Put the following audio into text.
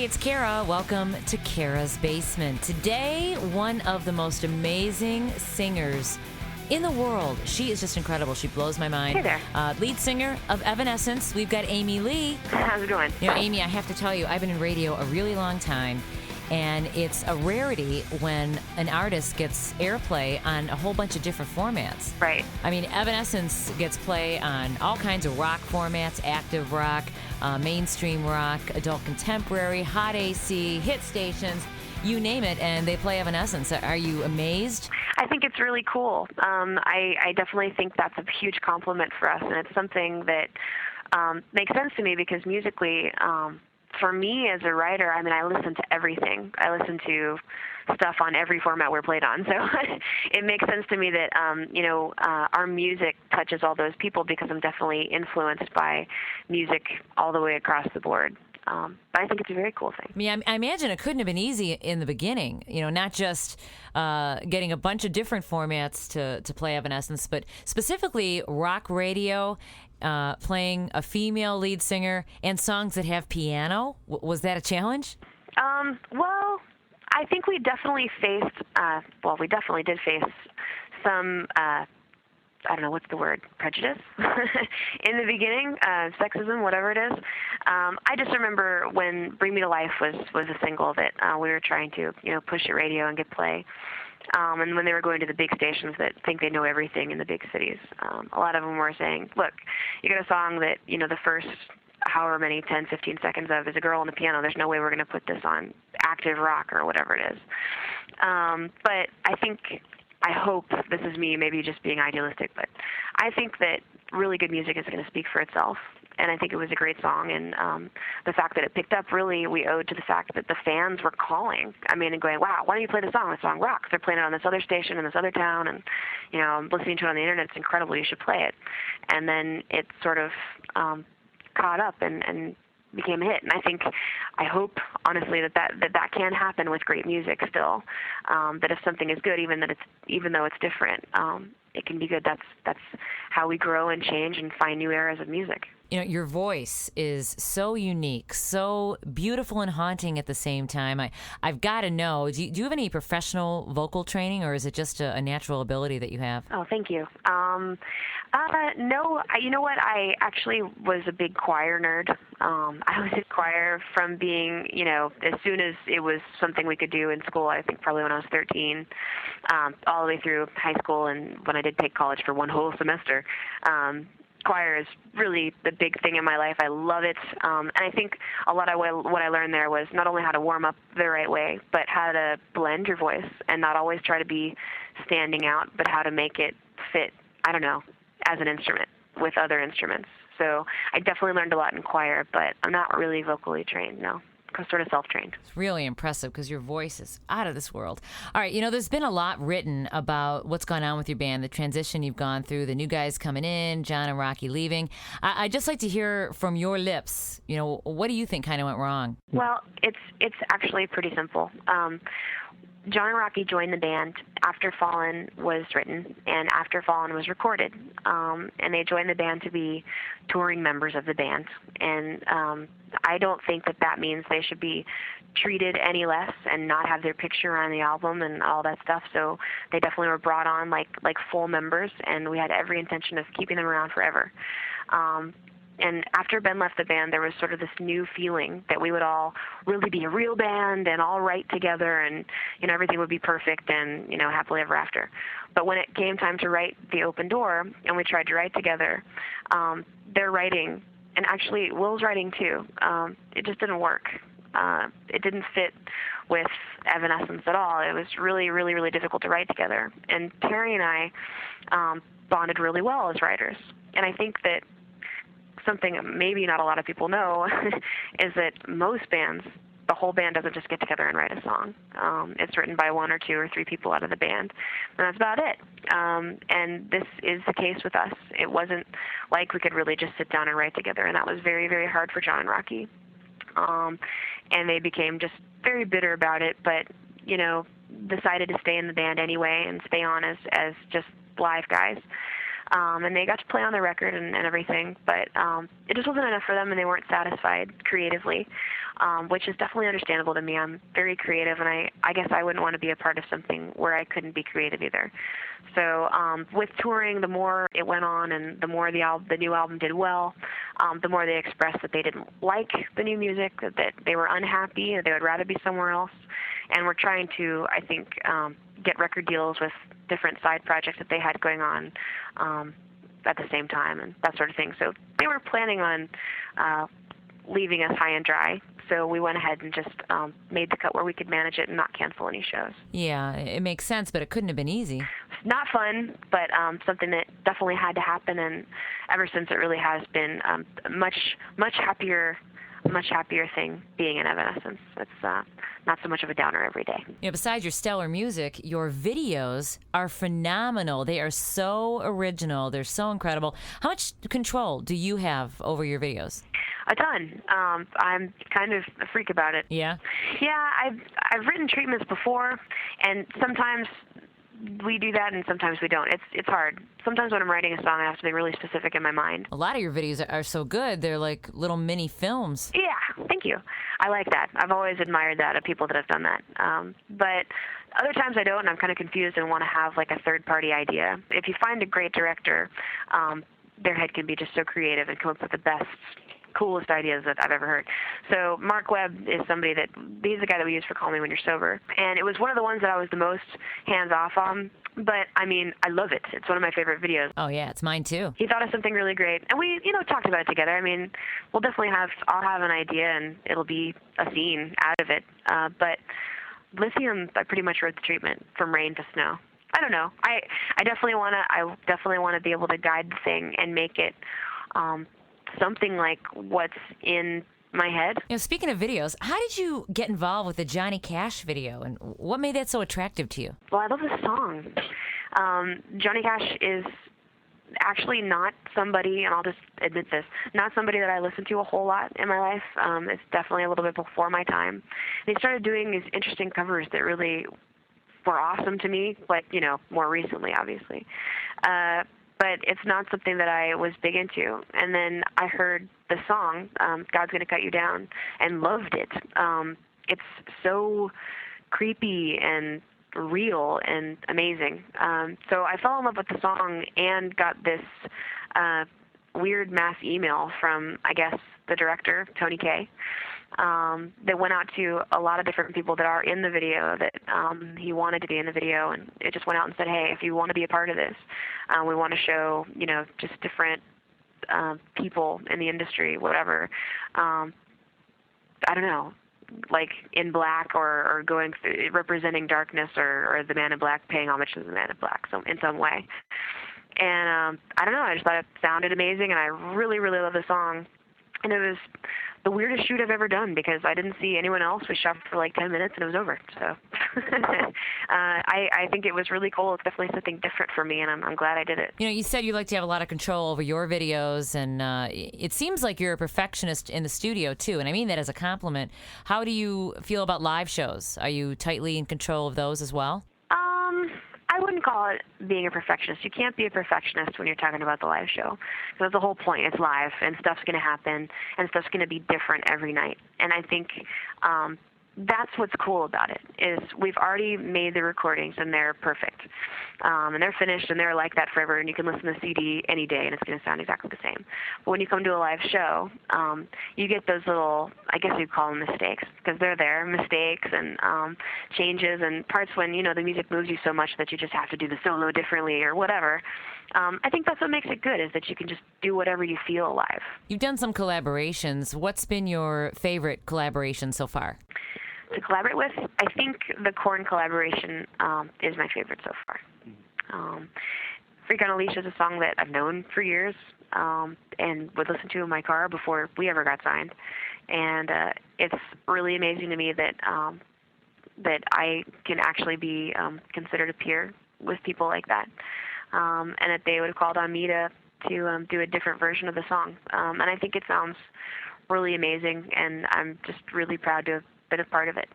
it's Cara. Welcome to Cara's Basement. Today, one of the most amazing singers in the world. She is just incredible. She blows my mind. Hey there. Lead singer of Evanescence. We've got Amy Lee. How's it going? You know, Amy, I have to tell you, I've been in radio a really long time, and it's a rarity when an artist gets airplay on a whole bunch of different formats. Right. I mean, Evanescence gets play on all kinds of rock formats, active rock, mainstream rock, adult contemporary, hot AC, hit stations, you name it, and they play Evanescence. Are you amazed? I think it's really cool. I definitely think that's a huge compliment for us, and it's something that makes sense to me because musically, for me as a writer, I mean, I listen to everything. I listen to stuff on every format we're played on. So it makes sense to me that, our music touches all those people because I'm definitely influenced by music all the way across the board. But I think it's a very cool thing. I mean, I imagine it couldn't have been easy in the beginning, not just getting a bunch of different formats to play Evanescence, but specifically rock radio, playing a female lead singer, and songs that have piano. Was that a challenge? Well, I think we definitely faced, we definitely did face some, I don't know, what's the word, prejudice in the beginning, sexism, whatever it is. I just remember when Bring Me to Life was a single that we were trying to, push at radio and get play. And when they were going to the big stations that think they know everything in the big cities, a lot of them were saying, look, you got a song that, the first however many, 10, 15 seconds of is a girl on the piano. There's no way we're going to put this on active rock or whatever it is. But I hope, this is me maybe just being idealistic, but I think that really good music is going to speak for itself. And I think it was a great song, and the fact that it picked up really we owed to the fact that the fans were calling. And going, wow, why don't you play the song? The song rocks. They're playing it on this other station in this other town, and, I'm listening to it on the internet. It's incredible. You should play it. And then it sort of caught up and became a hit. And I hope, honestly, that can happen with great music still. That if something is good, even though it's different, it can be good. That's how we grow and change and find new eras of music. Your voice is so unique, so beautiful and haunting at the same time. I've got to know, do you have any professional vocal training, or is it just a natural ability that you have? Oh, thank you. No, you know what? I actually was a big choir nerd. I was in choir from being, as soon as it was something we could do in school, I think probably when I was 13, all the way through high school, and when I did take college for one whole semester. Choir is really the big thing in my life. I love it. And I think a lot of what I learned there was not only how to warm up the right way, but how to blend your voice and not always try to be standing out, but how to make it fit, as an instrument with other instruments. So I definitely learned a lot in choir, but I'm not really vocally trained, no. Sort of self-trained. It's really impressive because your voice is out of this world. All right, there's been a lot written about what's gone on with your band, the transition you've gone through, the new guys coming in, John and Rocky leaving. I'd just like to hear from your lips, what do you think kind of went wrong? Well, it's actually pretty simple. John and Rocky joined the band after Fallen was written and after Fallen was recorded. And they joined the band to be touring members of the band. And I don't think that means they should be treated any less and not have their picture on the album and all that stuff. So they definitely were brought on like full members, and we had every intention of keeping them around forever. And after Ben left the band, there was sort of this new feeling that we would all really be a real band and all write together, and everything would be perfect and happily ever after. But when it came time to write The Open Door, and we tried to write together, their writing, and actually Will's writing too, it just didn't work. It didn't fit with Evanescence at all. It was really, really, really difficult to write together. And Terry and I bonded really well as writers, and I think that something maybe not a lot of people know is that most bands, the whole band doesn't just get together and write a song. It's written by one or two or three people out of the band, and that's about it. And this is the case with us. It wasn't like we could really just sit down and write together, and that was very, very hard for John and Rocky. And they became just very bitter about it, but, decided to stay in the band anyway and stay on as just live guys. and they got to play on the record and everything, but it just wasn't enough for them, and they weren't satisfied creatively, which is definitely understandable to me. I'm very creative, and I guess I wouldn't want to be a part of something where I couldn't be creative either. So with touring, the more it went on and the more the new album did well, the more they expressed that they didn't like the new music, that they were unhappy, that they would rather be somewhere else. And we're trying to, I think, get record deals with different side projects that they had going on at the same time and that sort of thing. So they were planning on leaving us high and dry. So we went ahead and just made the cut where we could manage it and not cancel any shows. Yeah, it makes sense, but it couldn't have been easy. Not fun, but something that definitely had to happen. And ever since, it really has been a much happier thing being in Evanescence. It's not so much of a downer every day. You know, besides your stellar music, your videos are phenomenal. They are so original. They're so incredible. How much control do you have over your videos? A ton. I'm kind of a freak about it. Yeah? Yeah, I've written treatments before, and sometimes we do that and sometimes we don't. It's hard. Sometimes when I'm writing a song, I have to be really specific in my mind. A lot of your videos are so good. They're like little mini films. Yeah, thank you. I like that. I've always admired that of people that have done that. But other times I don't, and I'm kind of confused and want to have like a third-party idea. If you find a great director, their head can be just so creative and come up with the best, coolest ideas that I've ever heard. So Mark Webb is somebody he's the guy that we use for Call Me When You're Sober. And it was one of the ones that I was the most hands-off on. But, I mean, I love it. It's one of my favorite videos. Oh, yeah, it's mine too. He thought of something really great. And we, talked about it together. I mean, I'll have an idea and it'll be a scene out of it. But Lithium, I pretty much wrote the treatment from rain to snow. I don't know. I definitely want to be able to guide the thing and make it something like what's in my head. Speaking of videos, how did you get involved with the Johnny Cash video, and what made that so attractive to you? Well, I love this song. Johnny Cash is actually not somebody, and I'll just admit this, not somebody that I listen to a whole lot in my life. It's definitely a little bit before my time. And he started doing these interesting covers that really were awesome to me, like, more recently, obviously. But it's not something that I was big into. And then I heard the song, God's Gonna Cut You Down, and loved it. It's so creepy and real and amazing. So I fell in love with the song and got this weird mass email from, I guess, the director, Tony Kaye, that went out to a lot of different people that are in the video that he wanted to be in the video, and it just went out and said, hey, if you want to be a part of this, we want to show, just different people in the industry, whatever, I don't know, like in black or going through, representing darkness or the man in black, paying homage to the man in black in some way. And I don't know, I just thought it sounded amazing, and I really, really love the song. And it was the weirdest shoot I've ever done because I didn't see anyone else. We shot for like 10 minutes and it was over. So I think it was really cool. It's definitely something different for me, and I'm glad I did it. You said you like to have a lot of control over your videos, and it seems like you're a perfectionist in the studio too, and I mean that as a compliment. How do you feel about live shows? Are you tightly in control of those as well? I wouldn't call it being a perfectionist. You can't be a perfectionist when you're talking about the live show. So that's the whole point. It's live, and stuff's going to happen, and stuff's going to be different every night. And I think that's what's cool about it, is we've already made the recordings, and they're perfect. And they're finished, and they're like that forever, and you can listen to the CD any day, and it's going to sound exactly the same. But when you come to a live show, you get those little, I guess you'd call them mistakes, because they're there, mistakes and changes and parts when, the music moves you so much that you just have to do the solo differently or whatever. I think that's what makes it good, is that you can just do whatever you feel live. You've done some collaborations. What's been your favorite collaboration so far? To collaborate with, I think the Korn collaboration is my favorite so far. Freak on a Leash is a song that I've known for years and would listen to in my car before we ever got signed. And it's really amazing to me that I can actually be considered a peer with people like that, and that they would have called on me to do a different version of the song. And I think it sounds really amazing, and I'm just really proud to have been a part of it.